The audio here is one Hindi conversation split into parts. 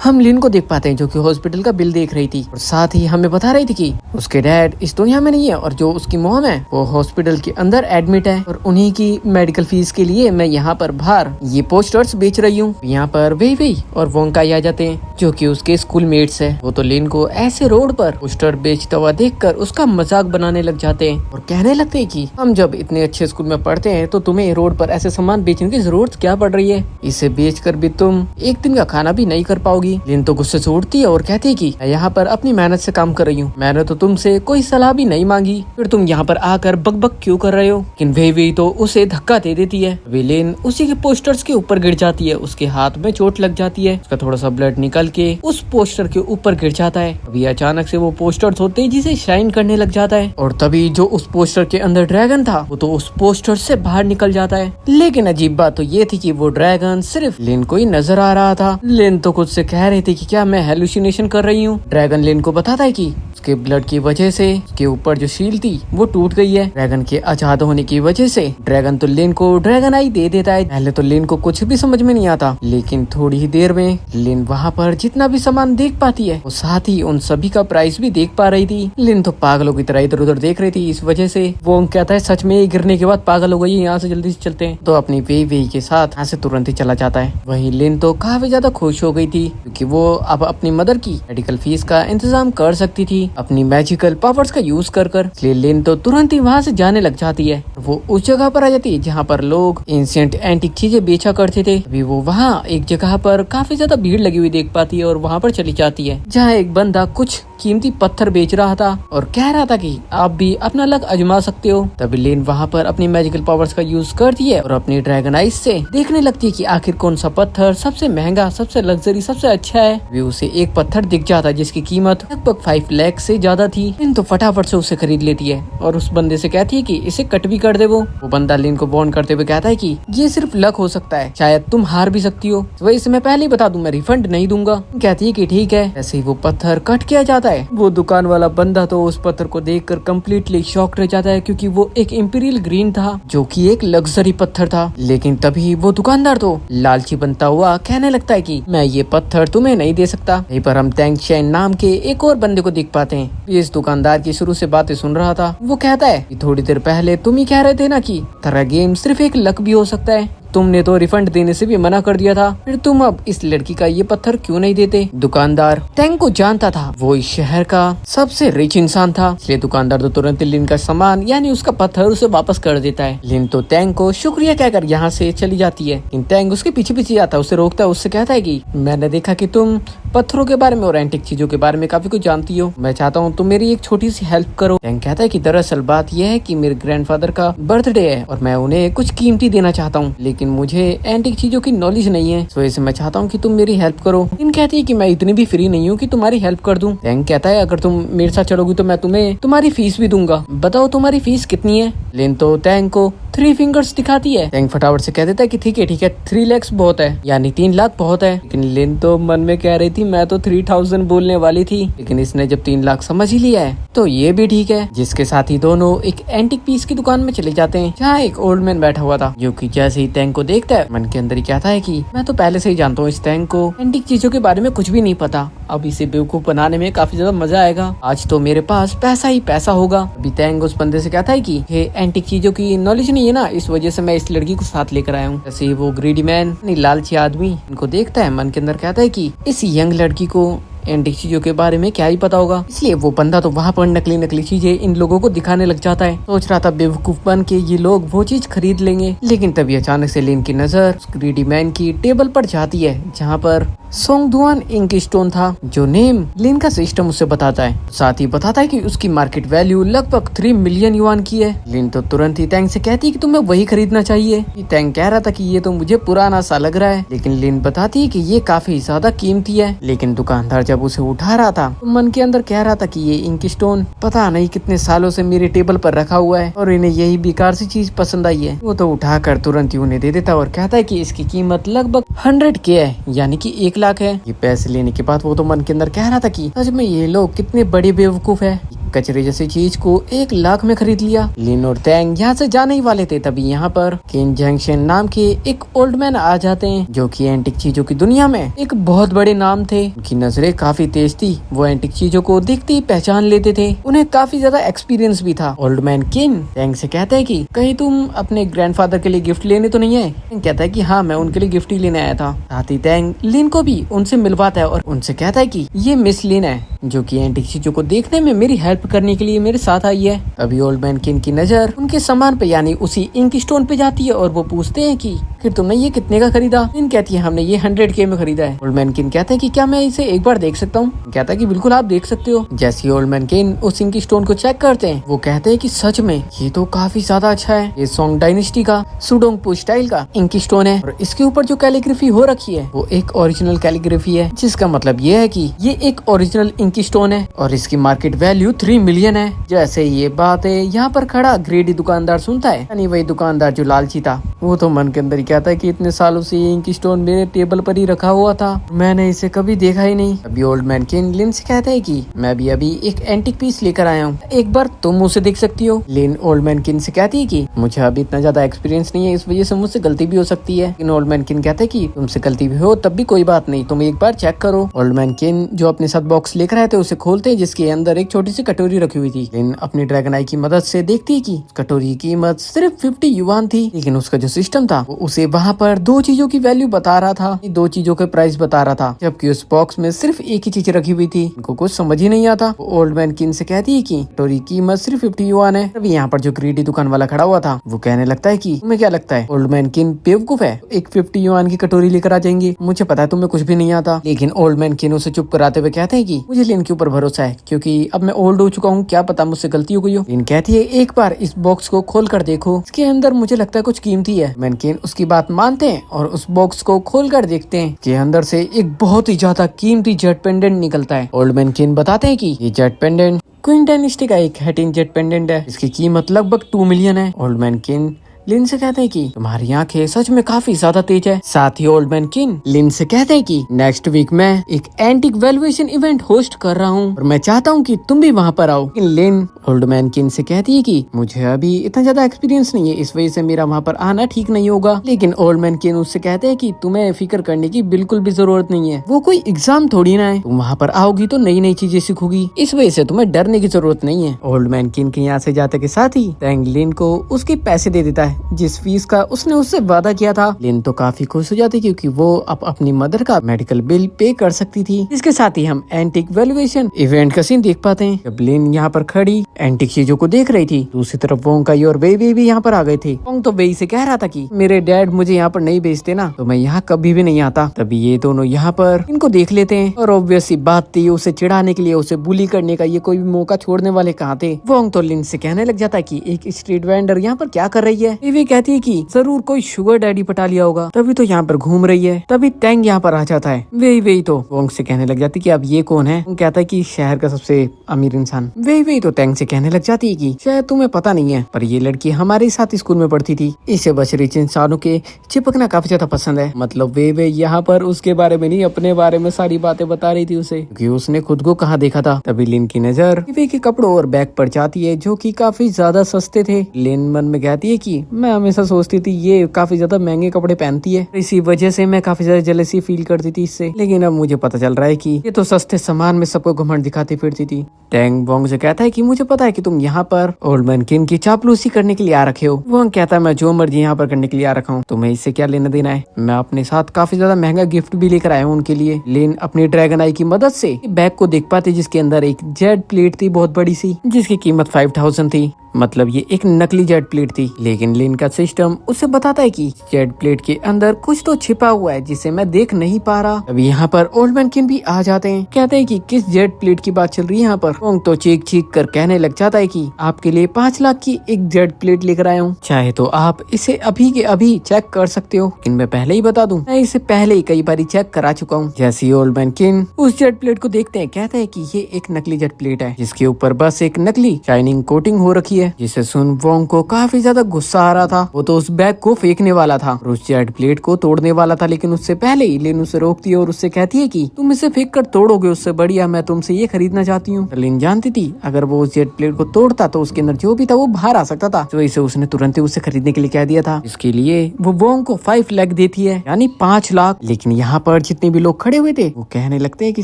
हम लिन को देख पाते हैं जो कि हॉस्पिटल का बिल देख रही थी और साथ ही हमें बता रही थी कि उसके डैड इस दुनिया में नहीं है और जो उसकी मॉम है वो हॉस्पिटल के अंदर एडमिट है और उन्हीं की मेडिकल फीस के लिए मैं यहाँ पर बाहर ये पोस्टर्स बेच रही हूँ। यहाँ पर वे और वोंकाई आ जाते हैं जो कि उसके स्कूल मेट्स है। वो तो लिन को ऐसे रोड पर पोस्टर बेचता हुआ देखकर उसका मजाक बनाने लग जाते हैं और कहने लगते हैं कि हम जब इतने अच्छे स्कूल में पढ़ते हैं तो तुम्हें रोड पर ऐसे सामान बेचने की जरूरत क्या पड़ रही है, इसे बेचकर भी तुम एक दिन का खाना भी नहीं कर पाओगी। लिन तो गुस्से से उठती है और कहती है कि मैं यहाँ पर अपनी मेहनत से काम कर रही हूँ, मैंने तो तुमसे कोई सलाह भी नहीं मांगी, फिर तुम यहाँ पर आकर बक बक क्यों कर रहे हो। लेकिन वे तो उसे धक्का दे देती है। लिन उसी के पोस्टर्स के ऊपर गिर जाती है, उसके हाथ में चोट लग जाती है, उसका थोड़ा सा ब्लड निकल के उस पोस्टर के ऊपर गिर जाता है। अभी अचानक से वो पोस्टर तेजी से शाइन करने लग जाता है और तभी जो उस पोस्टर के अंदर ड्रैगन था वो तो उस पोस्टर से बाहर निकल जाता है। लेकिन अजीब बात तो ये थी कि वो ड्रैगन सिर्फ लिन को ही नजर आ रहा था। लिन तो खुद से कह रही थी कि क्या मैं हेलुसिनेशन कर रही हूँ। ड्रैगन लिन को बताता है कि उसके ब्लड की वजह से उसके ऊपर जो शील थी वो टूट गई है। ड्रैगन के आजाद होने की वजह से ड्रैगन तो लिन को ड्रैगन आई दे देता है। पहले तो लिन को कुछ भी समझ में नहीं आता, लेकिन थोड़ी ही देर में लिन वहाँ पर जितना भी सामान देख पाती है वो साथ ही उन सभी का प्राइस भी देख पा रही थी। लिन तो पागलों की तरह इधर उधर देख रही थी। इस वजह से वो कहता है सच में गिरने के बाद पागल हो गई, यहाँ से जल्दी से चलते हैं। तो अपनी वे के साथ यहाँ से तुरंत ही चला जाता है। वही लिन तो काफी ज्यादा खुश हो गई थी क्योंकि वो अब अपनी मदर की मेडिकल फीस का इंतजाम कर सकती थी अपनी मैजिकल पावर्स का यूज कर। इसलिए लिन तो तुरंत ही वहाँ से जाने लग जाती है। वो उस जगह पर आ जाती है जहाँ पर लोग एंशिएंट एंटीक चीजें बेचा करते थे। अभी वो वहाँ एक जगह पर काफी ज्यादा भीड़ लगी हुई देख पाती है और वहाँ पर चली जाती है जहाँ एक बंदा कुछ कीमती पत्थर बेच रहा था और कह रहा था कि आप भी अपना लक आजमा सकते हो। तभी लिन वहाँ पर अपनी मैजिकल पावर्स का यूज करती है और अपनी ड्रैगन आइज से देखने लगती है कि आखिर कौन सा पत्थर सबसे महंगा, सबसे लग्जरी, सबसे अच्छा है। वे उसे एक पत्थर दिख जाता है जिसकी कीमत लगभग 5 लाख से ज्यादा थी। लिन तो फटाफट से उसे खरीद लेती है और उस बंदे से कहती है कि इसे कट भी कर दे। वो बंदा लिन को वार्न करते हुए कहता है कि ये सिर्फ लक हो सकता है, शायद तुम हार भी सकती हो, वही से मैं पहले ही बता दूं मैं रिफंड नहीं दूंगा। कहती है कि ठीक है। ऐसे ही वो पत्थर कट किया जाता है। वो दुकान वाला बंदा तो उस पत्थर को देखकर कम्प्लीटली शॉक्ड रह जाता है क्योंकि वो एक इंपीरियल ग्रीन था जो कि एक लग्जरी पत्थर था। लेकिन तभी वो दुकानदार तो लालची बनता हुआ कहने लगता है कि मैं ये पत्थर तुम्हें नहीं दे सकता। यहीं पर हम टैंक शेन नाम के एक और बंदे को देख पाते हैं। इस दुकानदार की शुरू से बातें सुन रहा था। वो कहता है कि थोड़ी देर पहले तुम ही कह रहे थे ना कि तरह गेम सिर्फ एक लक भी हो सकता है, तुमने तो रिफंड देने से भी मना कर दिया था, फिर तुम अब इस लड़की का ये पत्थर क्यों नहीं देते। दुकानदार टैंक को जानता था, वो इस शहर का सबसे रिच इंसान था, इसलिए दुकानदार तो तुरंत लिन का सामान यानी उसका पत्थर उसे वापस कर देता है। लिन तो टैंक को शुक्रिया कहकर यहाँ से चली जाती है। इन टैंक उसके पीछे पीछे आता है, उसे रोकता है, उससे कहता है कि मैंने देखा कि तुम पत्थरों के बारे में और एंटिक चीजों के बारे में काफी कुछ जानती हो, मैं चाहता हूँ तुम मेरी एक छोटी सी हेल्प करो। टैंक कहता है कि दरअसल बात यह है कि मेरे ग्रैंडफादर का बर्थडे है और मैं उन्हें कुछ कीमती देना चाहता हूँ, लेकिन मुझे एंटिक चीजों की नॉलेज नहीं है, इस वजह से मैं चाहता हूँ कि तुम मेरी हेल्प करो। इन कहती है कि मैं इतनी भी फ्री नहीं हूँ कि तुम्हारी हेल्प कर दूं। टैंक कहता है अगर तुम मेरे साथ चलोगी तो मैं तुम्हें तुम्हारी फीस भी दूंगा, बताओ तुम्हारी फीस कितनी है। लिन तो टैंक को 3 फिंगर्स दिखाती है। टैंक फटाफट से कह देता है कि ठीक है 3 लाख बहुत है, यानी 3 लाख बहुत है। लेकिन लिन तो मन में कह रही थी मैं तो 3000 बोलने वाली थी, लेकिन इसने जब 3 लाख समझ ही लिया है तो ये भी ठीक है। जिसके साथ ही दोनों एक एंटिक पीस की दुकान में चले जाते हैं जहाँ एक ओल्ड मैन बैठा हुआ था जो कि जैसे ही टैंक को देखता है मन के अंदर ही कहता है कि मैं तो पहले से ही जानता हूँ इस टैंक को एंटिक चीजों के बारे में कुछ भी नहीं पता, अब इसे बेवकूफ बनाने में काफी ज्यादा मजा आएगा, आज तो मेरे पास पैसा ही पैसा होगा। अभी टैंक उस बंदे से कहता है कि ये एंटिक चीजों की नॉलेज नहीं है ना, इस वजह से मैं इस लड़की को साथ लेकर आया हूँ। जैसे ही वो ग्रीडी मैन लालची आदमी इनको देखता है मन के अंदर कहता है कि इस यंग लड़की को एंटिक चीजों के बारे में क्या ही पता होगा, इसलिए वो बंदा तो वहाँ पर नकली चीजें इन लोगों को दिखाने लग जाता है। सोच रहा था बेवकूफ बन के ये लोग वो चीज खरीद लेंगे, लेकिन तभी अचानक से लिन की नजर ग्रीडी मैन की टेबल पर जाती है जहाँ पर सोंगदुआन इंक स्टोन था जो नेम लिन का सिस्टम उसे बताता है, साथ ही बताता है कि उसकी मार्केट वैल्यू लगभग 3 मिलियन युआन की है। लिन तो तुरंत ही टैंक से कहती है कि तुम्हें वही खरीदना चाहिए। टैंक कह रहा था कि ये तो मुझे पुराना सा लग रहा है, लेकिन लिन बताती है कि ये काफी ज्यादा कीमती है। लेकिन दुकानदार जब उसे उठा रहा था तो मन के अंदर कह रहा था कि ये इंक स्टोन पता नहीं कितने सालों से मेरे टेबल पर रखा हुआ है और इन्हें यही बेकार सी चीज पसंद आई है। वो तो उठाकर तुरंत ही उन्हें दे देता और कहता है कि इसकी कीमत लगभग 100K है, यानी कि 1 लाख है। ये पैसे लेने के बाद वो तो मन के अंदर कह रहा था कि सच में ये लोग कितने बड़े बेवकूफ है, कचरे जैसी चीज को 1 लाख में खरीद लिया। लिन और टैंग यहाँ से जाने ही वाले थे, तभी यहाँ पर किन जंक्शन नाम के एक ओल्ड मैन आ जाते हैं, जो कि एंटिक चीजों की दुनिया में एक बहुत बड़े नाम थे। उनकी नजरें काफी तेज थी, वो एंटिक चीजों को देखते ही पहचान लेते थे। उन्हें काफी ज्यादा एक्सपीरियंस भी था। ओल्ड मैन किन टैंग से कहते हैं कि कहीं तुम अपने ग्रैंडफादर के लिए गिफ्ट लेने तो नहीं आए? कहता है कि हाँ, मैं उनके लिए गिफ्ट ही लेने आया था। साथ ही टैंग लिन को भी उनसे मिलवाता है और उनसे कहता है कि ये मिस लिन है, जो कि एंटिक चीजों को देखने में मेरी हेल्प करने के लिए मेरे साथ आई है। अभी ओल्ड मैन किन की नजर उनके सामान पे यानी उसी इंक स्टोन पे जाती है और वो पूछते हैं कि फिर तुमने ये कितने का खरीदा? किन कहती है हमने ये 100K में खरीदा है। ओल्ड मैन किन कहते हैं कि क्या मैं इसे एक बार देख सकता हूँ? कहता है कि बिल्कुल आप देख सकते हो। जैसे ओल्ड मैन किन उस इंक स्टोन को चेक करते हैं, वो कहते हैं कि सच में ये तो काफी ज्यादा अच्छा है। ये सोंग डायनेस्टी का सुडोंगपू स्टाइल का इंक स्टोन है और इसके ऊपर जो कैलीग्राफी हो रखी है वो एक ओरिजिनल कैलीग्राफी है, जिसका मतलब ये है कि ये एक ओरिजिनल इंक स्टोन है और इसकी मार्केट वैल्यू 3 मिलियन है। जैसे ये बात है यहाँ पर खड़ा ग्रेडी दुकानदार सुनता है, यानी वही दुकानदार जो लालची था। वो तो मन के अंदर ही कहता है कि इतने सालों से ये इंक स्टोन मेरे टेबल पर ही रखा हुआ था, मैंने इसे कभी देखा ही नहीं। अभी ओल्ड मैन किन लिन से कहता है कि मैं भी अभी एक एंटिक पीस लेकर आया हूँ, एक बार तुम उसे देख सकती हो। लिन ओल्ड मैन किन से कहती है कि मुझे अभी इतना ज्यादा एक्सपीरियंस नहीं है, इस वजह से मुझसे गलती भी हो सकती है। लेकिन ओल्ड मैन किन कहते हैं कि तुमसे गलती भी हो तब भी कोई बात नहीं, तुम एक बार चेक करो। ओल्ड मैन किन जो अपने साथ बॉक्स लेकर आए थे उसे खोलते हैं, जिसके अंदर एक छोटी सी कटोरी रखी हुई थी। लिन अपनी ड्रैगन आई की मदद से देखती है कि कटोरी की कीमत सिर्फ 50 युआन थी, लेकिन उसका जो सिस्टम था वो उसे वहाँ पर 2 चीजों की वैल्यू बता रहा था, 2 चीजों के प्राइस बता रहा था, जबकि उस बॉक्स में सिर्फ एक ही चीज रखी हुई थी। उनको कुछ समझ ही नहीं आता। ओल्ड मैन किन से कहती है कि कटोरी की कीमत सिर्फ 50 युआन है। तभी यहाँ पर जो ग्रीडी दुकान वाला खड़ा हुआ था वो कहने लगता है कि तुम्हें क्या लगता है ओल्ड मैन किन बेवकूफ है, एक 50 युआन की कटोरी लेकर आ जाएंगे? मुझे पता है तुम्हें कुछ भी नहीं आता। लेकिन ओल्ड मैन किन उसे चुप कराते हुए कहते हैं कि मुझे लिन के ऊपर भरोसा है, क्योंकि अब मैं ओल्ड हो चुका हूँ, क्या पता मुझसे गलती हो गई हो। लिन कहती है एक बार इस बॉक्स को खोल कर देखो, इसके अंदर मुझे लगता है कुछ कीमती है। मैन किन उसकी बात मानते हैं और उस बॉक्स को खोल कर देखते हैं कि अंदर से एक बहुत ही ज्यादा कीमती जेट पेंडेंट निकलता है। ओल्ड मैन किन बताते हैं कि ये जेट पेंडेंट क्वीन डायनेस्टी का एक हैटिन जेट पेंडेंट है, इसकी कीमत लगभग 2 मिलियन है। ओल्ड मैन किन लिन से कहते हैं कि तुम्हारी आंखें सच में काफी ज्यादा तेज है। साथ ही ओल्ड मैन किन लिन से कहते हैं कि नेक्स्ट वीक मैं एक एंटिक वैल्यूएशन इवेंट होस्ट कर रहा हूँ और मैं चाहता हूँ कि तुम भी वहाँ पर आओ। लेकिन लिन ओल्ड मैन किन से कहती है कि मुझे अभी इतना ज्यादा एक्सपीरियंस नहीं है, इस वजह से मेरा वहाँ पर आना ठीक नहीं होगा। लेकिन ओल्ड मैन किन उससे कहते हैं कि तुम्हें फिक्र करने की बिल्कुल भी जरूरत नहीं है, वो कोई एग्जाम थोड़ी ना है, तुम वहाँ पर आओगी तो नई नई चीजें सीखोगी, इस वजह से तुम्हें डरने की जरूरत नहीं है। ओल्ड मैन किन के यहाँ से जाते के साथ ही टैंग लिन को उसके पैसे दे देता है जिस फीस का उसने उससे वादा किया था। लिन तो काफी खुश हो जाती क्योंकि वो अब अपनी मदर का मेडिकल बिल पे कर सकती थी। इसके साथ ही हम एंटिक वैल्यूएशन इवेंट का सीन देख पाते हैं। जब लिन यहाँ पर खड़ी एंटिक चीजों को देख रही थी, दूसरी तरफ वोंग का और वेई भी यहाँ पर आ गए थे। वोंग तो वेई से कह रहा था कि मेरे डैड मुझे यहाँ पर नहीं भेजते ना तो मैं यहाँ कभी भी नहीं आता। तभी ये दोनों यहाँ पर इनको देख लेते हैं और ऑब्वियसली बात थी उसे चिढ़ाने के लिए, उसे बुली करने का, ये कोई भी मौका छोड़ने वाले कहाँ थे। वोंग तो लिन से कहने लग जाता है कि एक स्ट्रीट वेंडर यहाँ पर क्या कर रही है। वे कहती है कि जरूर कोई शुगर डैडी पटा लिया होगा, तभी तो यहाँ पर घूम रही है। तभी टैंग यहाँ पर आ जाता है। वही तो वोंग से कहने लग जाती कि अब ये कौन है। वो कहता है कि शहर का सबसे अमीर इंसान। वही तो टैंग से कहने लग जाती है कि शायद तुम्हें पता नहीं है पर ये लड़की हमारे साथ स्कूल में पढ़ती थी, इसे बस रिच इंसानों के चिपकना काफी ज्यादा पसंद है। मतलब वे यहाँ पर उसके बारे में नहीं अपने बारे में सारी बातें बता रही थी उसे, क्योंकि उसने खुद को कहाँ देखा था। तभी लिन की नजर वे के कपड़ों और बैग पर जाती है जो कि काफी ज्यादा सस्ते थे। लिन मन में कहती है कि मैं हमेशा सोचती थी ये काफी ज्यादा महंगे कपड़े पहनती है, इसी वजह से मैं काफी ज्यादा जेलसी फील करती थी इससे। लेकिन अब मुझे पता चल रहा है कि ये तो सस्ते सामान में सबको घमंड दिखाती फिरती थी। टैंग वोंग से कहता है कि मुझे पता है कि तुम यहाँ पर ओल्ड मैन किन की चापलूसी करने के लिए आ रखे हो। वोंग कहता है मैं जो मर्जी यहाँ पर करने के लिए आ रखा हूँ, तुम्हें इससे क्या लेना देना है। मैं अपने साथ काफी ज्यादा महंगा गिफ्ट भी लेकर आया हूँ उनके लिए। लिन अपनी ड्रैगन आई की मदद से बैग को देख पाते जिसके अंदर एक जेट प्लेट थी बहुत बड़ी सी, जिसकी कीमत 5000 थी। मतलब ये एक नकली जेट प्लेट थी। लेकिन लिन का सिस्टम उसे बताता है कि जेट प्लेट के अंदर कुछ तो छिपा हुआ है जिसे मैं देख नहीं पा रहा। अभी यहाँ पर ओल्ड मैन किन भी आ जाते हैं, कहते हैं कि किस जेट प्लेट की बात चल रही है यहाँ पर। वोंग तो चीख चीख कर कहने लग जाता है कि आपके लिए 5 लाख की एक जेट प्लेट लेकर आया हूँ, चाहे तो आप इसे अभी के अभी चेक कर सकते हो। लेकिन मैं पहले ही बता दूं, मैं इसे पहले ही कई बार चेक करा चुका हूँ। जैसे ओल्ड मैन किन उस जेट प्लेट को देखते हैं, कहते हैं कि ये एक नकली जेट प्लेट है जिसके ऊपर बस एक नकली शाइनिंग कोटिंग हो रखी है। है, जिसे सुन वोंग को काफी ज्यादा गुस्सा आ रहा था। वो तो उस बैग को फेंकने वाला था और उस जेट प्लेट को तोड़ने वाला था, लेकिन उससे पहले ही लिन उसे रोकती है और उससे कहती है कि तुम इसे फेंक कर तोड़ोगे, उससे बढ़िया मैं तुमसे ये खरीदना चाहती हूँ। लिन जानती थी अगर वो उस जेट प्लेट को तोड़ता तो उसके अंदर जो भी था वो बाहर आ सकता था, तो इसे उसने तुरंत ही उसे खरीदने के लिए कह दिया था। इसके लिए वो वोंग को 5 लाख देती है, यानी 5 लाख। लेकिन यहाँ पर जितने भी लोग खड़े हुए थे वो कहने लगते हैं कि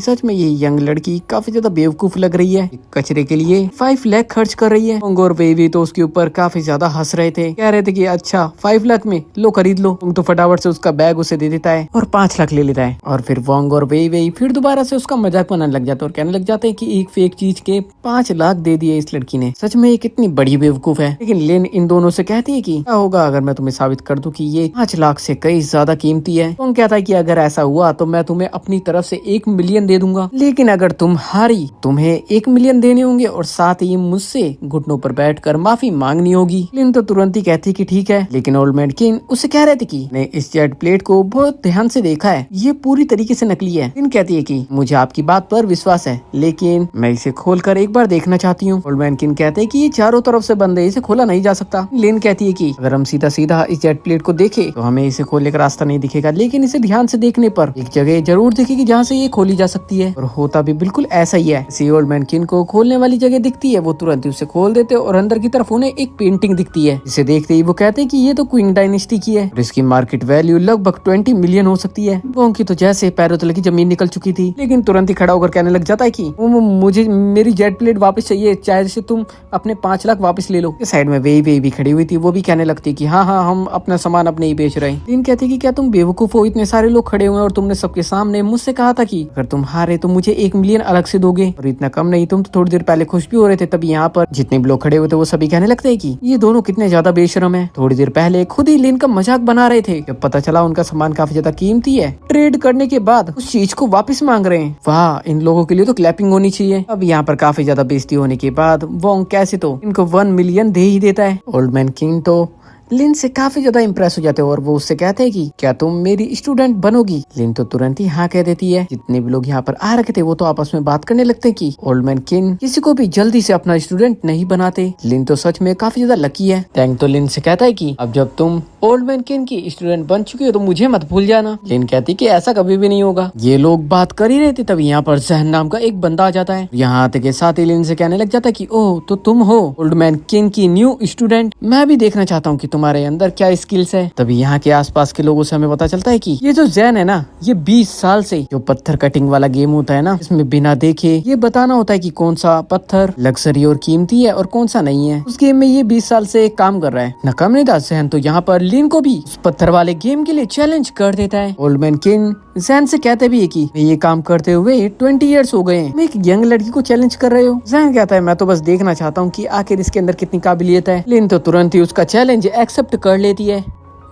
सच में ये यंग लड़की काफी ज्यादा बेवकूफ लग रही है, कचरे के लिए 5 लाख खर्च कर रही है। वोंग और बेबी तो उसके ऊपर काफी ज्यादा हंस रहे थे, कह रहे थे कि अच्छा 5 लाख में लो खरीद लो। वोंग तो फटाफट से उसका बैग उसे दे देता है और 5 लाख ले लेता है। और फिर वोंग और बेबी फिर दोबारा से उसका मजाक बनाने लग जाते हैं और कहने लग जाते हैं कि एक फेक चीज के 5 लाख दे दिए इस लड़की ने, सच में ये कितनी बड़ी बेवकूफ है। लेकिन लिन इन दोनों से कहती है कि क्या होगा अगर मैं तुम्हें साबित कर दूं कि ये 5 लाख से कई ज्यादा कीमती है। वोंग कहता है कि अगर ऐसा हुआ तो मैं तुम्हें अपनी तरफ से 1 मिलियन दे दूंगा, लेकिन अगर तुम हारी तुम्हें 1 मिलियन देने होंगे और साथ ही मुझसे घुटनों पर बैठकर माफी मांगनी होगी। लिन तो तुरंत ही कहती कि ठीक है, लेकिन ओल्ड मैन किन उससे कह रहे थे कि ने इस जेट प्लेट को बहुत ध्यान से देखा है, ये पूरी तरीके से नकली है। लिन कहती है कि मुझे आपकी बात पर विश्वास है, लेकिन मैं इसे खोलकर एक बार देखना चाहती हूँ। ओल्ड मैन किन कहते हैं कि ये चारों तरफ से बंद है, इसे खोला नहीं जा सकता। लिन कहती है कि अगर हम सीधा सीधा इस जेट प्लेट को देखें तो हमें इसे खोलने का रास्ता नहीं दिखेगा, लेकिन इसे ध्यान से देखने पर एक जगह जरूर दिखेगी जहाँ से ये खोली जा सकती है। और होता भी बिल्कुल ऐसा ही है। इसी ओल्ड मैन किन को खोलने वाली जगह दिखती है, वो तुरंत ही उसे खोल देते और अंदर की तरफ उन्हें एक पेंटिंग दिखती है, जिसे देखते ही वो कहते हैं कि ये तो क्वीन डायनेस्टी की है और इसकी मार्केट वैल्यू लगभग 20 मिलियन हो सकती है। वोंग की तो जैसे पैरों तले की जमीन निकल चुकी थी, लेकिन तुरंत ही खड़ा होकर कहने लग जाता है कि मुझे मेरी जेट प्लेट वापस चाहिए, चाहे से तुम अपने 5 लाख वापस ले लो। साइड में वे भी खड़ी हुई थी, वो भी कहने लगती कि हाँ हम अपना सामान अपने ही बेच रहे हैं। लिन कहती कि क्या तुम बेवकूफ हो, इतने सारे लोग खड़े हुए हैं और तुमने सबके सामने मुझसे कहा था कि अगर तुम हारे तो मुझे 1 मिलियन अलग से दोगे, और इतना कम नहीं, तुम तो थोड़ी देर पहले खुश भी हो रहे थे। तभी यहाँ पर जितने भी लोग खड़े हुए थे वो सभी कहने लगते हैं कि ये दोनों कितने ज्यादा बेशरम है, थोड़ी देर पहले खुद ही लिन का मजाक बना रहे थे, जब पता चला उनका सामान काफी ज्यादा कीमती है, ट्रेड करने के बाद उस चीज को वापस मांग रहे हैं। वाह, इन लोगों के लिए तो क्लैपिंग होनी चाहिए। अब यहाँ पर काफी ज्यादा बेइज्जती होने के बाद वोंग कैसे तो इनको 1 मिलियन दे ही देता है। ओल्ड मैन किंग तो लिन से काफी ज्यादा इम्प्रेस हो जाते हैं और वो उससे कहते हैं कि क्या तुम मेरी स्टूडेंट बनोगी। लिन तो तुरंत ही हाँ कह देती है। जितने भी लोग यहाँ पर आ रखे थे वो तो आपस में बात करने लगते हैं कि ओल्ड मैन किन किसी को भी जल्दी से अपना स्टूडेंट नहीं बनाते। लिन तो सच में काफी ज्यादा लकी है। टैंग तो लिन से कहता है कि अब जब तुम ओल्ड मैन किन की स्टूडेंट बन चुकी हो तो मुझे मत भूल जाना। लिन कहती कि ऐसा कभी भी नहीं होगा। ये लोग बात कर ही रहे थे, तभी यहाँ पर जहन नाम का एक बंदा आ जाता है। यहाँ आते के साथ ही लिन से कहने लग जाता है कि ओह तो तुम हो ओल्ड मैन किन की न्यू स्टूडेंट, मैं भी देखना चाहता हूँ कि तुम्हारे अंदर क्या स्किल्स है। तभी यहाँ के आसपास के लोगों से हमें पता चलता है कि ये जो जैन है ना, ये 20 साल से जो पत्थर कटिंग वाला गेम होता है ना, इसमें बिना देखे ये बताना होता है कि कौन सा पत्थर लग्जरी और कीमती है और कौन सा नहीं है। उस गेम में ये 20 साल से काम कर रहा है। नाकाम नहीं था जैन तो यहाँ पर लिन को भी उस पत्थर वाले गेम के लिए चैलेंज कर देता है। ओल्ड मैन किन जैन से कहते भी है कि ये काम करते हुए 20 इयर्स हो गए हैं, मैं एक यंग लड़की को चैलेंज कर रहे हो। जैन कहता है मैं तो बस देखना चाहता हूँ कि आखिर इसके अंदर कितनी काबिलियत है। लिन तो तुरंत ही उसका चैलेंज एक्सेप्ट कर लेती है।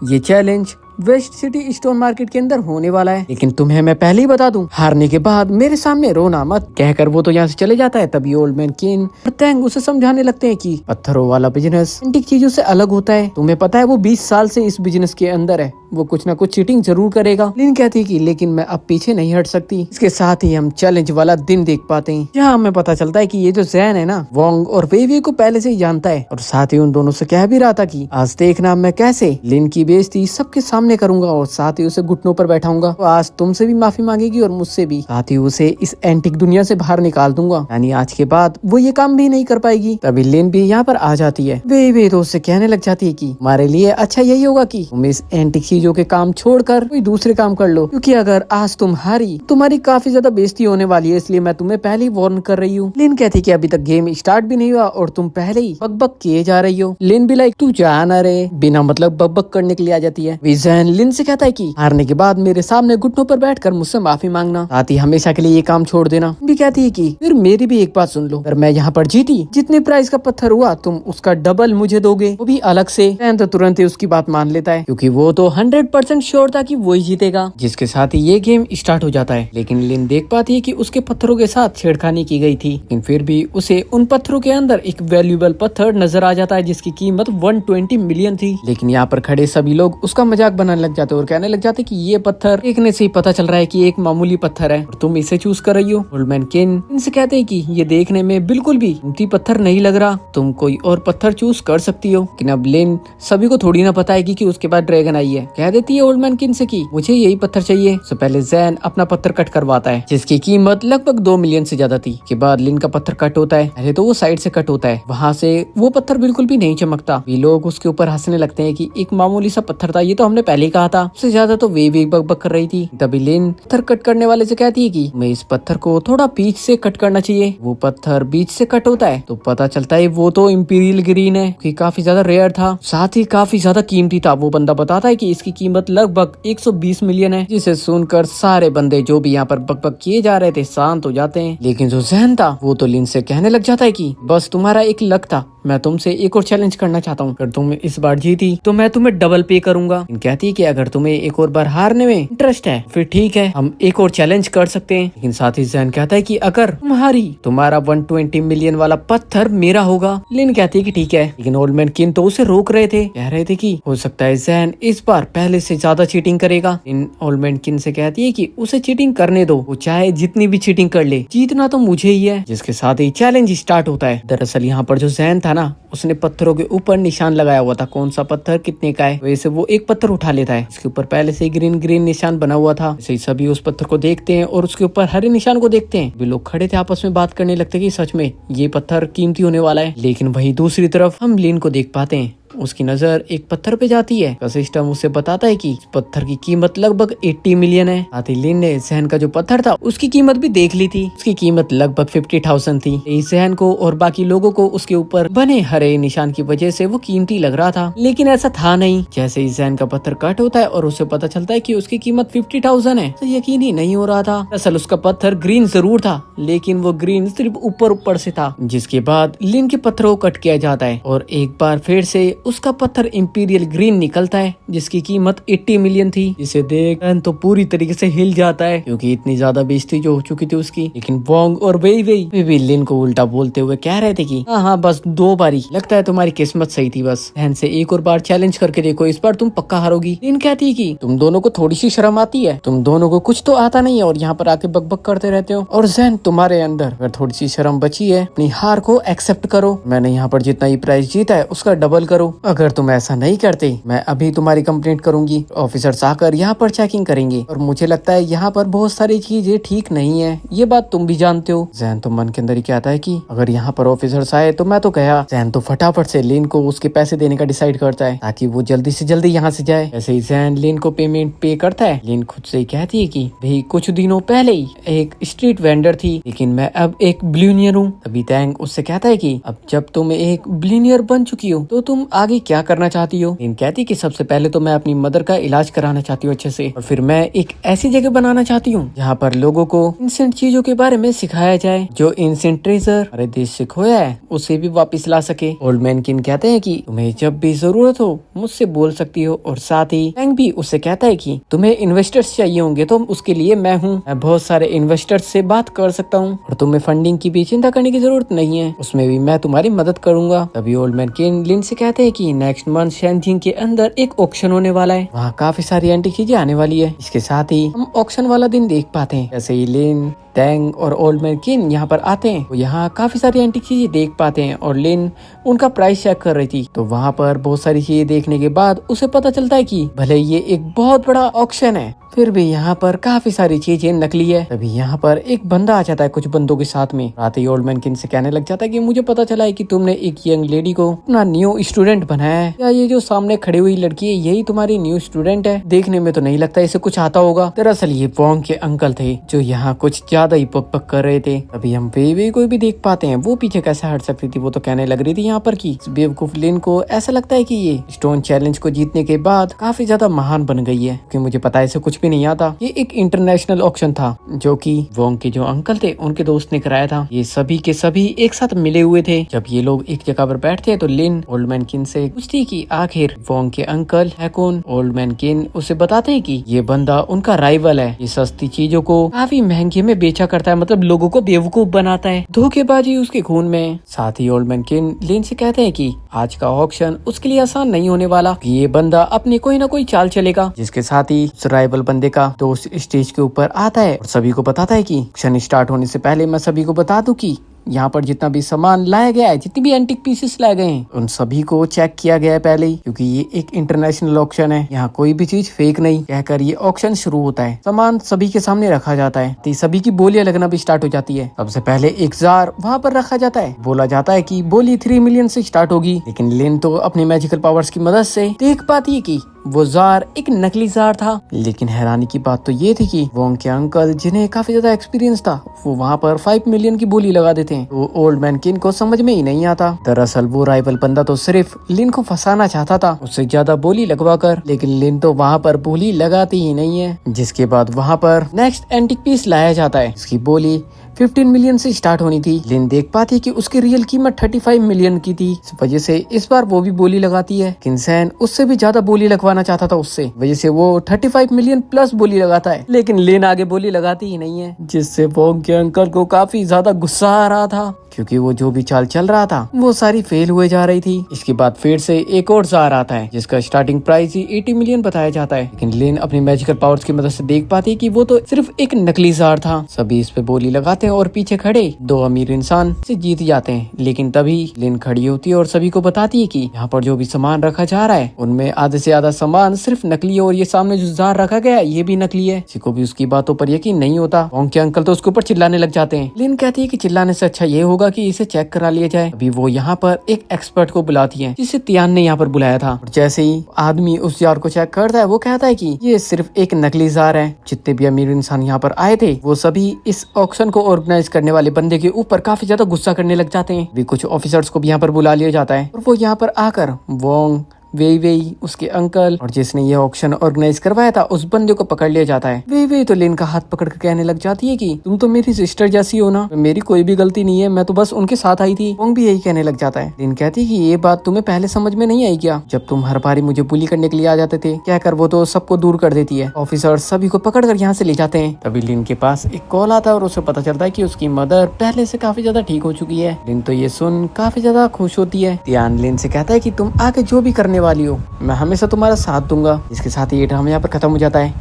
ये challenge west city stone market के अंदर होने वाला है, लेकिन तुम्हें मैं पहले ही बता दूं, हारने के बाद मेरे सामने रोना मत। कहकर वो तो यहाँ से चले जाता है। तभी ओल्ड मैन किन और टैंग उसे समझाने लगते हैं कि पत्थरों वाला बिजनेस एंटीक चीजों से अलग होता है। तुम्हें पता है वो 20 साल से इस बिजनेस के अंदर है, वो कुछ ना कुछ चीटिंग जरूर करेगा। लिन कहती है कि लेकिन मैं अब पीछे नहीं हट सकती। इसके साथ ही हम चैलेंज वाला दिन देख पाते हैं, जहाँ हमें पता चलता है कि ये जो जैन है ना, वोंग और वेवी को पहले से ही जानता है और साथ ही उन दोनों से कह भी रहा था कि आज देखना मैं कैसे लिन की बेइज्जती सबके सामने करूंगा और साथ ही उसे घुटनों पर बैठाऊंगा। तो आज तुमसे भी माफी मांगेगी और मुझसे भी, साथ ही उसे इस एंटिक दुनिया से बाहर निकाल दूंगा। यानी आज के बाद वो ये काम भी नहीं कर पाएगी। तभी लिन भी यहाँ पर आ जाती है। वे तो उससे कहने लग जाती है कि हमारे लिए अच्छा यही होगा कि तुम इस एंटिक चीजों के काम छोड़कर कोई दूसरे काम कर लो, क्योंकि अगर आज तुम हारी तुम्हारी काफी ज्यादा बेइज्जती होने वाली है, इसलिए मैं तुम्हें पहले ही वार्न कर रही हूँ। लिन कहती कि अभी तक गेम स्टार्ट भी नहीं हुआ और तुम पहले ही बकबक किए जा रही हो। लिन भी लाइक तू जा ना रे, बिना मतलब बकबक करने के लिए आ जाती है। विजन लिन से कहता है कि हारने के बाद मेरे सामने घुटनों पर बैठकर मुझसे माफी मांगना, साथ ही हमेशा के लिए ये काम छोड़ देना। भी कहती है कि फिर मेरी भी एक बात सुन लो, अगर मैं यहाँ पर जीती, जितने प्राइस का पत्थर हुआ तुम उसका डबल मुझे दोगे, वो भी अलग से। तो तुरंत ही उसकी बात मान लेता है, क्योंकि वो तो 100% श्योर था कि वो ही जीतेगा। जिसके साथ ही ये गेम स्टार्ट हो जाता है। लेकिन लिन देख पाती है कि उसके पत्थरों के साथ छेड़खानी की गई थी, लेकिन फिर भी उसे उन पत्थरों के अंदर एक वैल्यूएबल पत्थर नजर आ जाता है जिसकी कीमत 120 मिलियन थी। लेकिन यहाँ पर खड़े सभी लोग उसका मजाक बनाने लग जाते और कहने लग जाते कि ये पत्थर देखने से ही पता चल रहा है कि एक मामूली पत्थर है और तुम इसे चूज कर रही हो। ओल्ड मैन किन इनसे कहते हैं कि ये देखने में बिल्कुल भी कीमती पत्थर नहीं लग रहा, तुम कोई और पत्थर चूज कर सकती हो। लेकिन अब लिन सभी को थोड़ी ना पता है कि उसके बाद ड्रैगन आई है। कह देती है ओल्ड मैन किन से कि मुझे यही पत्थर चाहिए। तो पहले जैन अपना पत्थर कट करवाता है जिसकी कीमत लगभग 2 मिलियन से ज्यादा थी। के बाद लिन का पत्थर कट होता है। पहले तो वो साइड से कट होता है, वहाँ से वो पत्थर बिल्कुल भी नहीं चमकता। वे लोग उसके ऊपर हंसने लगते हैं कि एक मामूली सा पत्थर था, ये तो हमने पहले ही कहा था। उससे ज्यादा तो वे बक कर रही थी। तभी लिन पत्थर कट करने वाले से कहती है कि मैं इस पत्थर को थोड़ा बीच से कट करना चाहिए। वो पत्थर बीच से कट होता है तो पता चलता है वो तो इंपीरियल ग्रीन है कि काफी ज्यादा रेयर था, साथ ही काफी ज्यादा कीमती था। वो बंदा बताता है कि इसकी कीमत लगभग 120 मिलियन है, जिसे सुनकर सारे बंदे जो भी यहाँ पर बक किए जा रहे थे शांत हो जाते हैं। लेकिन जो जहन था वो तो लिन से कहने लग जाता है कि बस तुम्हारा एक लक था, मैं तुमसे एक और चैलेंज करना चाहता हूँ। अगर तुम इस बार जीती तो मैं तुम्हें डबल पे करूंगा। कहती है कि अगर तुम्हें एक और बार हारने में इंटरेस्ट है फिर ठीक है, हम एक और चैलेंज कर सकते हैं। लेकिन साथ ही जैन कहता है कि अगर तुम हारी तुम्हारा 120 मिलियन वाला पत्थर मेरा होगा। लिन कहती है कि ठीक है, लेकिन ओल्ड मैन किन तो उसे रोक रहे थे, कह रहे थे कि हो सकता है जैन इस बार पहले से ज्यादा चीटिंग करेगा। इन ओल्ड मैन किन से कहती है कि उसे चीटिंग करने दो, वो चाहे जितनी भी चीटिंग कर ले, जीतना तो मुझे ही है। जिसके साथ ही चैलेंज स्टार्ट होता है। दरअसल यहाँ पर जो जैन था ना, उसने पत्थरों के ऊपर निशान लगाया हुआ था, कौन सा पत्थर कितने का है। वैसे वो एक पत्थर उठा लेता है, इसके ऊपर पहले से ग्रीन ग्रीन निशान बना हुआ था। वैसे ही सभी उस पत्थर को देखते हैं और उसके ऊपर हरे निशान को देखते हैं। वे लोग खड़े थे आपस में बात करने लगते कि सच में ये पत्थर कीमती होने वाला है। लेकिन वही दूसरी तरफ हम लिन को देख पाते हैं, उसकी नजर एक पत्थर पे जाती है। का सिस्टम उसे बताता है कि इस पत्थर की कीमत लगभग 80 मिलियन है। साथ ही लिन ने जहन का जो पत्थर था उसकी कीमत भी देख ली थी, उसकी कीमत लगभग 50,000 थी। इस जहन को और बाकी लोगों को उसके ऊपर बने हरे निशान की वजह से वो कीमती लग रहा था, लेकिन ऐसा था नहीं। जैसे ही जहन का पत्थर कट होता है और उसे पता चलता है कि उसकी कीमत 50,000 है तो यकीन ही नहीं हो रहा था। दरअसल उसका पत्थर ग्रीन जरूर था, लेकिन वो ग्रीन सिर्फ ऊपर से था। जिसके बाद लिन के पत्थरों को कट किया जाता है और एक बार फिर से उसका पत्थर इंपीरियल ग्रीन निकलता है जिसकी कीमत 80 मिलियन थी। जिसे देख तो पूरी तरीके से हिल जाता है क्योंकि इतनी ज्यादा बेइज्जती जो हो चुकी थी उसकी। लेकिन वोंग और वेई भी लिन को उल्टा बोलते हुए कह रहे थे कि हाँ बस 2 बारी, लगता है तुम्हारी किस्मत सही थी, बस बहन से एक और बार चैलेंज करके देखो, इस बार तुम पक्का हारोगी। लिन कहती है कि तुम दोनों को थोड़ी सी शर्म आती है, तुम दोनों को कुछ तो आता नहीं है और यहाँ पर आके बक करते रहते हो। और जहन तुम्हारे अंदर अगर थोड़ी सी शर्म बची है, अपनी हार को एक्सेप्ट करो। मैंने यहाँ पर जितना ही प्राइस जीता है उसका डबल करो। अगर तुम ऐसा नहीं करते मैं अभी तुम्हारी कंप्लेंट करूंगी। ऑफिसर्स आकर यहाँ पर चेकिंग करेंगे और मुझे लगता है यहाँ पर बहुत सारी चीजें ठीक नहीं है, ये बात तुम भी जानते हो। जैन तो मन के अंदर ही कहता है कि अगर यहाँ पर ऑफिसर्स आए तो मैं तो गया। जैन तो फटाफट से लिन को उसके पैसे देने का डिसाइड करता है ताकि वो जल्दी से जल्दी यहाँ से जाए। ऐसे ही जैन लिन को पेमेंट पे करता है। लिन खुद से ही कहती है कि भाई कुछ दिनों पहले ही एक स्ट्रीट वेंडर थी, लेकिन मैं अब एक बिलियनियर हूँ। तभी टैंग उससे कहता है कि अब जब तुम एक बिलियनियर बन चुकी हो तो तुम आगे क्या करना चाहती हो। लिन कहती कि सबसे पहले तो मैं अपनी मदर का इलाज कराना चाहती हूँ अच्छे से, और फिर मैं एक ऐसी जगह बनाना चाहती हूँ जहाँ पर लोगों को इंसेंट चीजों के बारे में सिखाया जाए, जो इंसेंट ट्रेजर हमारे देश से खोया है उसे भी वापस ला सके। ओल्ड मैन किन कहते हैं कि तुम्हें जब भी जरूरत हो मुझसे बोल सकती हो। और साथ ही टैंग भी उससे कहता है कि तुम्हें इन्वेस्टर्स चाहिए होंगे तो उसके लिए मैं हूँ, मैं बहुत सारे इन्वेस्टर्स से बात कर सकता हूँ और तुम्हें फंडिंग की भी चिंता करने की जरूरत नहीं है, उसमें भी मैं तुम्हारी मदद करूंगा। तभी ओल्ड मैन किन लिन से कहते हैं कि नेक्स्ट मंथ शेनजिंग के अंदर एक ऑक्शन होने वाला है, वहाँ काफी सारी एंटीक चीजें आने वाली है। इसके साथ ही हम ऑक्शन वाला दिन देख पाते हैं। जैसे ही लिन टैंग और ओल्ड मैन किन यहाँ पर आते हैं, वो यहाँ काफी सारी एंटीक चीजें देख पाते हैं और लिन उनका प्राइस चेक कर रही थी। तो वहाँ पर बहुत सारी चीजें देखने के बाद उसे पता चलता है कि भले ये एक बहुत बड़ा ऑक्शन है फिर भी यहाँ पर काफी सारी चीजें नकली है। तभी यहाँ पर एक बंदा आ जाता है कुछ बंदों के साथ में। आते ही ओल्ड मैन किन से कहने लग जाता है कि मुझे पता चला है कि तुमने एक यंग लेडी को अपना न्यू स्टूडेंट बनाया है। क्या ये जो सामने खड़ी हुई लड़की है यही तुम्हारी न्यू स्टूडेंट है? देखने में तो नहीं लगता इसे कुछ आता होगा। दरअसल ये वोंग के अंकल थे जो यहाँ कुछ ज्यादा ही पक कर रहे थे। अभी हम वे को भी देख पाते हैं, वो पीछे कैसे हट सकती थी। वो तो कहने लग रही थी यहाँ पर कि बेवकूफ लिन को ऐसा लगता है कि ये स्टोन चैलेंज को जीतने के बाद काफी ज्यादा महान बन गई है, क्योंकि मुझे पता है इसे कुछ भी नहीं आता। ये एक इंटरनेशनल ऑक्शन था जो कि वोंग के जो अंकल थे उनके दोस्त ने कराया था। ये सभी के सभी एक साथ मिले हुए थे। जब ये लोग एक जगह पर बैठते हैं तो लिन ओल्ड मैन किन से पूछती है कि आखिर वोंग के अंकल है कौन। ओल्ड मैन किन उसे बताते हैं कि ये बंदा उनका राइवल है, ये सस्ती चीजों को काफी महंगे में बेचा करता है, मतलब लोगों को बेवकूफ बनाता है, धोखेबाजी उसके खून में। साथ ही ओल्ड मैन किन लिन से कहते हैं कि आज का ऑक्शन उसके लिए आसान नहीं होने वाला, कि ये बंदा अपनी कोई ना कोई चाल चलेगा। जिसके साथ ही उस राइवल बंदे का दोस्त स्टेज के ऊपर आता है और सभी को बताता है कि ऑक्शन स्टार्ट होने से पहले मैं सभी को बता दूं कि यहाँ पर जितना भी सामान लाया गया है, जितनी भी एंटिक पीसेस लाए गए हैं, उन सभी को चेक किया गया है पहले ही, क्योंकि ये एक इंटरनेशनल ऑक्शन है, यहाँ कोई भी चीज फेक नहीं कहकर ये ऑक्शन शुरू होता है। सामान सभी के सामने रखा जाता है, तो सभी की बोलियां लगना भी स्टार्ट हो जाती है। सबसे पहले एक जार वहाँ पर रखा जाता है, बोला जाता है कि बोली 3 मिलियन से स्टार्ट होगी, लेकिन लिन तो अपने मैजिकल पावर्स की मदद से देख पाती है कि वो जार एक नकली जार था। लेकिन हैरानी की बात तो ये थी कि वोंग के अंकल, जिन्हें काफी ज्यादा एक्सपीरियंस था, वो वहाँ पर 5 मिलियन की बोली लगा देते हैं। तो ओल्ड मैन किन को समझ में ही नहीं आता। दरअसल वो राइवल बंदा तो सिर्फ लिन को फंसाना चाहता था, उससे ज्यादा बोली लगवा कर, लेकिन लिन तो वहाँ पर बोली लगाती ही नहीं है। जिसके बाद वहाँ पर नेक्स्ट एंटिक पीस लाया जाता है, इसकी बोली 15 मिलियन से स्टार्ट होनी थी। लिन देख पाती है कि उसकी रियल कीमत 35 मिलियन की थी, इस वजह से इस बार वो भी बोली लगाती है। किनसैन उससे भी ज्यादा बोली लगवाना चाहता था उससे, वजह से वो 35 मिलियन प्लस बोली लगाता है, लेकिन लिन आगे बोली लगाती ही नहीं है, जिससे वोंग के अंकल को काफी ज्यादा गुस्सा आ रहा था, क्योंकि वो जो भी चाल चल रहा था वो सारी फेल हुए जा रही थी। इसके बाद फिर से एक और जार आता है, जिसका स्टार्टिंग प्राइस ही 80 मिलियन बताया जाता है, लेकिन लिन अपनी मैजिकल पावर्स की मदद से देख पाती है कि वो तो सिर्फ एक नकली जार था। सभी इस पे बोली लगाते हैं और पीछे खड़े 2 अमीर इंसान से जीत जाते हैं। लेकिन तभी लिन खड़ी होती है और सभी को बताती है कि यहाँ पर जो भी सामान रखा जा रहा है, उनमें आधे से ज्यादा सामान सिर्फ नकली है, और ये सामने जो जार रखा गया है ये भी नकली है। किसी को भी उसकी बातों पर यकीन नहीं होता। वोंग के अंकल तो उसके ऊपर चिल्लाने लग जाते हैं। लिन कहती है कि चिल्लाने से अच्छा ये होगा कि इसे चेक करा लिया जाए। अभी वो यहाँ पर एक एक्सपर्ट को बुलाती है, जिसे तियान ने यहाँ पर बुलाया था। और जैसे ही आदमी उस जार को चेक करता है, वो कहता है कि ये सिर्फ एक नकली जार है। जितने भी अमीर इंसान यहाँ पर आए थे, वो सभी इस ऑक्शन को ऑर्गेनाइज करने वाले बंदे के ऊपर काफी ज्यादा गुस्सा करने लग जाते हैं। भी कुछ ऑफिसर्स को भी यहाँ पर बुला लिया जाता है, और वो यहाँ पर आकर वोंग, वेई वेई, उसके अंकल और जिसने ये ऑक्शन ऑर्गेनाइज करवाया था उस बंदे को पकड़ लिया जाता है। वेई वेई तो लिन का हाथ पकड़ कर कहने लग जाती है कि तुम तो मेरी सिस्टर जैसी हो ना, मेरी कोई भी गलती नहीं है, मैं तो बस उनके साथ आई थी। वोंग भी यही कहने लग जाता है। लिन कहती है कि ये बात तुम्हें पहले समझ में नहीं आई क्या, जब तुम हर बारी मुझे बुली करने के लिए आ जाते थे, कहकर वो तो सबको दूर कर देती है। ऑफिसर सभी को पकड़ कर यहाँ से ले जाते हैं। तभी लिन के पास एक कॉल आता है और उसे पता चलता है कि उसकी मदर पहले से काफी ज्यादा ठीक हो चुकी है। लिन तो ये सुन काफी ज्यादा खुश होती है। तियान लिन से कहता है कि तुम आगे जो भी करने वाली हो, मैं हमेशा तुम्हारा साथ दूंगा। इसके साथ ये ड्रामा यहाँ पर खत्म हो जाता है।